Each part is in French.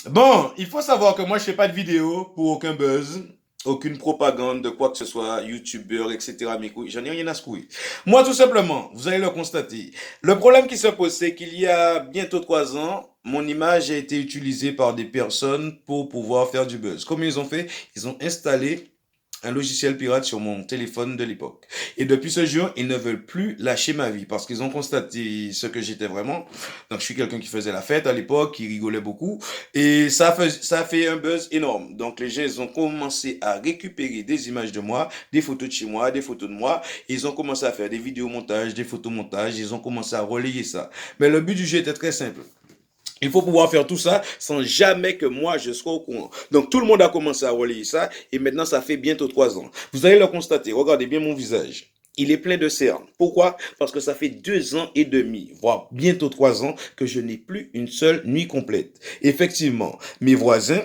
Bon, il faut savoir que moi, je fais pas de vidéo pour aucun buzz, aucune propagande de quoi que ce soit, youtubeur, etc. Mes couilles, j'en ai rien à secouer. Moi, tout simplement, vous allez le constater. Le problème qui se pose, c'est qu'il y a bientôt 3 ans, mon image a été utilisée par des personnes pour pouvoir faire du buzz. Comme ils ont fait, ils ont installé un logiciel pirate sur mon téléphone de l'époque. Et depuis ce jour, ils ne veulent plus lâcher ma vie parce qu'ils ont constaté ce que j'étais vraiment. Donc, je suis quelqu'un qui faisait la fête à l'époque, qui rigolait beaucoup. Et ça a fait un buzz énorme. Donc, les gens, ils ont commencé à récupérer des images de moi, des photos de chez moi, des photos de moi. Ils ont commencé à faire des vidéos montages, des photos montages. Ils ont commencé à relayer ça. Mais le but du jeu était très simple. Il faut pouvoir faire tout ça sans jamais que moi je sois au courant. Donc tout le monde a commencé à relayer ça et maintenant ça fait bientôt 3 ans. Vous allez le constater, regardez bien mon visage. Il est plein de cernes. Pourquoi? Parce que ça fait 2 ans et demi, voire bientôt 3 ans, que je n'ai plus une seule nuit complète. Effectivement, mes voisins,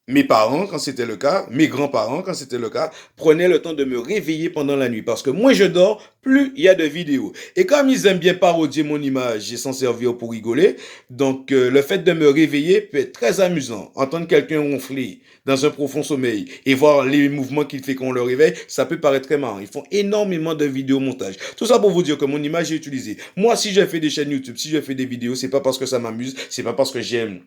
mes parents, quand c'était le cas, mes grands-parents, quand c'était le cas, prenaient le temps de me réveiller pendant la nuit. Parce que moins je dors, plus il y a de vidéos. Et comme ils aiment bien parodier mon image et s'en servir pour rigoler, donc le fait de me réveiller peut être très amusant. Entendre quelqu'un ronfler dans un profond sommeil et voir les mouvements qu'il fait quand on le réveille, ça peut paraître très marrant. Ils font énormément de vidéos montage. Tout ça pour vous dire que mon image est utilisée. Moi, si je fais des chaînes YouTube, si je fais des vidéos, c'est pas parce que ça m'amuse, c'est pas parce que j'aime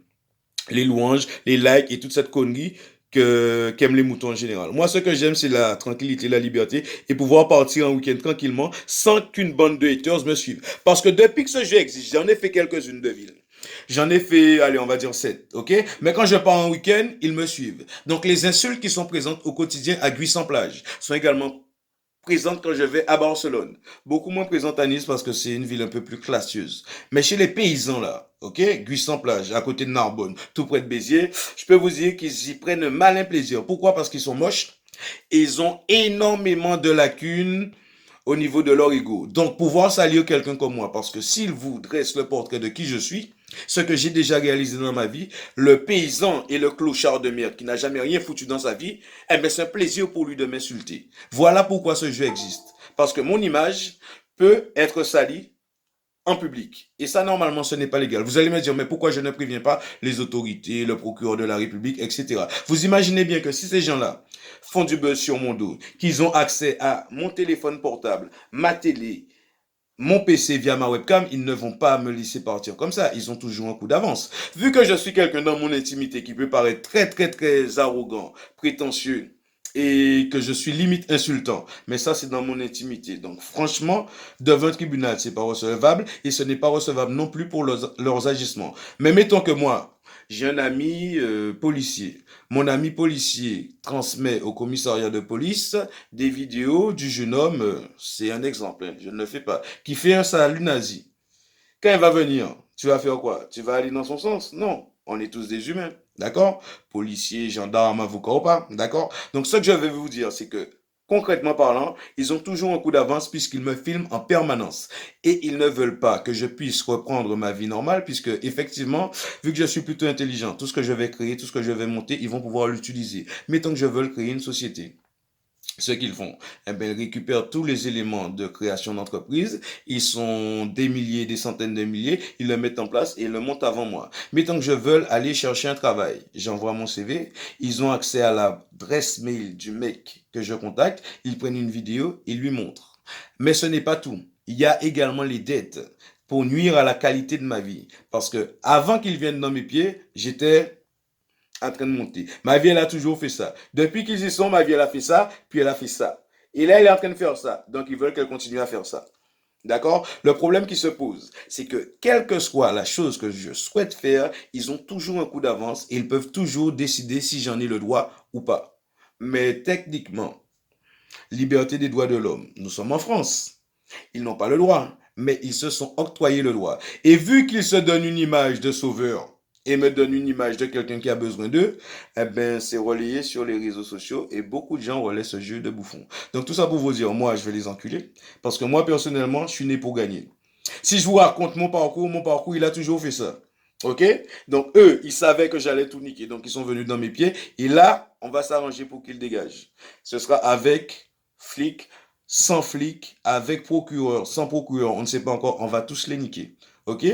les louanges, les likes et toute cette connerie qu'aiment les moutons en général. Moi, ce que j'aime, c'est la tranquillité, la liberté et pouvoir partir en week-end tranquillement sans qu'une bande de haters me suive. Parce que depuis que ce jeu existe, j'en ai fait quelques-unes de villes. J'en ai fait, allez, on va dire 7, ok? Mais quand je pars en week-end, ils me suivent. Donc les insultes qui sont présentes au quotidien à Guy-sans-Plage sont également présente quand je vais à Barcelone. Beaucoup moins présente à Nice parce que c'est une ville un peu plus classieuse. Mais chez les paysans là, ok, Guy-sans-Plage, à côté de Narbonne, tout près de Béziers, je peux vous dire qu'ils y prennent un malin plaisir. Pourquoi? Parce qu'ils sont moches et ils ont énormément de lacunes au niveau de leur ego. Donc, pouvoir saluer quelqu'un comme moi, parce que s'il vous dresse le portrait de qui je suis, ce que j'ai déjà réalisé dans ma vie, le paysan et le clochard de mer qui n'a jamais rien foutu dans sa vie, eh bien, c'est un plaisir pour lui de m'insulter. Voilà pourquoi ce jeu existe. Parce que mon image peut être salie en public. Et ça, normalement, ce n'est pas légal. Vous allez me dire, mais pourquoi je ne préviens pas les autorités, le procureur de la République, etc. Vous imaginez bien que si ces gens-là font du buzz sur mon dos, qu'ils ont accès à mon téléphone portable, ma télé, mon PC via ma webcam, ils ne vont pas me laisser partir comme ça. Ils ont toujours un coup d'avance. Vu que je suis quelqu'un dans mon intimité qui peut paraître très, très, très arrogant, prétentieux, et que je suis limite insultant. Mais ça, c'est dans mon intimité. Donc, franchement, devant un tribunal, c'est pas recevable et ce n'est pas recevable non plus pour leurs agissements. Mais mettons que moi, j'ai un ami policier. Mon ami policier transmet au commissariat de police des vidéos du jeune homme, c'est un exemple, hein, je ne le fais pas, qui fait un salut nazi. Quand il va venir, tu vas faire quoi? Tu vas aller dans son sens? Non. On est tous des humains. D'accord? Policiers, gendarmes, avocats ou pas. D'accord? Donc, ce que je vais vous dire, c'est que, concrètement parlant, ils ont toujours un coup d'avance puisqu'ils me filment en permanence. Et ils ne veulent pas que je puisse reprendre ma vie normale puisque, effectivement, vu que je suis plutôt intelligent, tout ce que je vais créer, tout ce que je vais monter, ils vont pouvoir l'utiliser. Mettons que je veux créer une société. Ce qu'ils font, eh bien, ils récupèrent tous les éléments de création d'entreprise. Ils sont des milliers, des centaines de milliers. Ils le mettent en place et ils le montent avant moi. Mais tant que je veux aller chercher un travail, j'envoie mon CV. Ils ont accès à l'adresse mail du mec que je contacte. Ils prennent une vidéo et lui montrent. Mais ce n'est pas tout. Il y a également les dettes pour nuire à la qualité de ma vie. Parce que avant qu'ils viennent dans mes pieds, j'étais en train de monter. Ma vie, elle a toujours fait ça. Depuis qu'ils y sont, ma vie, elle a fait ça, puis elle a fait ça. Et là, elle est en train de faire ça. Donc, ils veulent qu'elle continue à faire ça. D'accord? Le problème qui se pose, c'est que quelle que soit la chose que je souhaite faire, ils ont toujours un coup d'avance et ils peuvent toujours décider si j'en ai le droit ou pas. Mais techniquement, liberté des droits de l'homme, nous sommes en France. Ils n'ont pas le droit, mais ils se sont octroyés le droit. Et vu qu'ils se donnent une image de sauveur et me donnent une image de quelqu'un qui a besoin d'eux, eh ben, c'est relayé sur les réseaux sociaux et beaucoup de gens relaient ce jeu de bouffon. Donc tout ça pour vous dire, moi, je vais les enculer parce que moi, personnellement, je suis né pour gagner. Si je vous raconte mon parcours, il a toujours fait ça. Ok? Donc eux, ils savaient que j'allais tout niquer. Donc ils sont venus dans mes pieds. Et là, on va s'arranger pour qu'ils dégagent. Ce sera avec flic, sans flic, avec procureur, sans procureur. On ne sait pas encore. On va tous les niquer. Ok?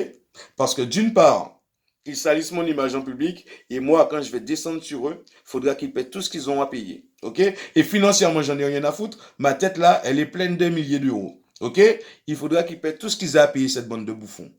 Parce que d'une part, ils salissent mon image en public. Et moi, quand je vais descendre sur eux, il faudra qu'ils paient tout ce qu'ils ont à payer. OK? Et financièrement, j'en ai rien à foutre. Ma tête là, elle est pleine de milliers d'euros. OK? Il faudra qu'ils paient tout ce qu'ils ont à payer, cette bande de bouffons.